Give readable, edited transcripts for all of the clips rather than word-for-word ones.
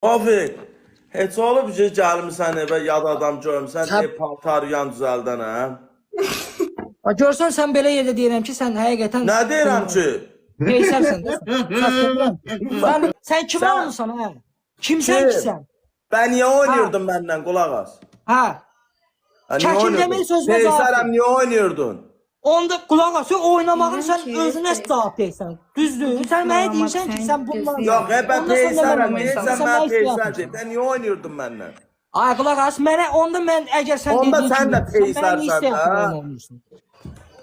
Abi, heç olub ki, gəlmirsən evə, yad adam görmüsən, paltar yan düzəldən, hə? Görsən sən belə yerdə deyirəm ki, sən həqiqətən... Nə deyirəm ki? Peysərsən də. Sən kimə olursan, hə? Kimsən ki sən? Ben niyə oynuyordun məndən, qulaq as? Hə. Niyə Çəkin oynuyordun? demək sözünə cavab ver. Peysərəm, niyə oynuyordun? Onda qulaq as, oynamağın sən özünə cavab deyirsən. Düzdür? Sən mənə deyirsən ki, sən bundan... Yox, ben peysərəm, deyirsən Sən mən mənə peysərdim. Ben niyə oynuyordun məndən? Ay qulaq as, mənə onda mən əgər sən Onda dediyin sən də kimi, peysərsən, hə?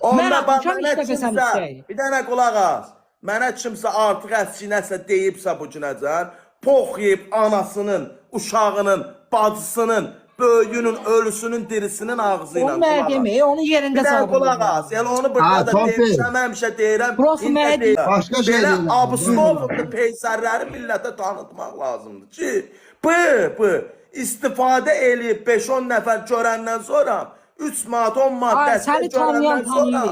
Onda Mən bax, atmışam mənə istəfə sən kimsə, istəyi. bir dənə qulaq as. Mənə kimsə artıq əski nəsə deyibsə bu günəcən, pox yiyib anasının, uşağının, bacısının, böyüyünün, ölüsünün, dirisinin ağzı ilə Onu mənə demək, onu yerində bir dənə sabır. qulaq as. Yəni onu burada da demişəm, həmişə deyirəm. Profi mənə deyil. Başqa şey Belə deyirəm. Abustovlu peysərləri millətə tanıtmaq lazımdır ki, bu istifadə eləyib 5-10 nəfər görəndən sonra 3 manat, 10 manat dəstək görəndən sonra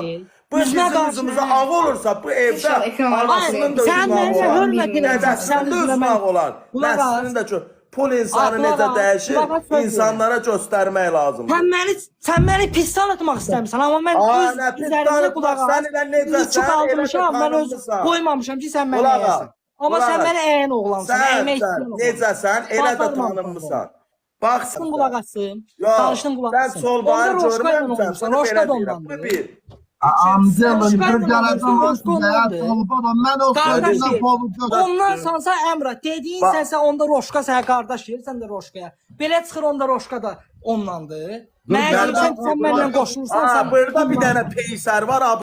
bu bizim üzümüzə ağ olursa bu evdə anasının da üzümə olar, nədəsinin də üzümə olar, nəslinin də pul insanı necə dəyişir, insanlara göstərmək lazımdır. Sən məni pis tanıtmaq istəmirsən, amma mən öz üzərimdə qulaq as. İki qaldırmışam, mən öz qoymamışam ki, sən məni əyəsən. Amma sən məni əyən oğlansan, əymək istəyən oğlansan. Necəsən, elə də tanınmısan. Danışdın qulaq asım, danışdın qulaq Sən asım. sol bayır görməyəmsən, sənə belə deyirəm. Bu bir. Amcamın Türkçələrdən olsun ya, Tolbadan mən o sözündən polub Ondan sansa Əmrah, dediyin sənsə onda Roşka sənə qardaş deyir, sən də Roşkaya. Belə çıxır onda Roşka da ondandır. Mən sən məndən qoşulursan, sən Burada bir dənə peysər var.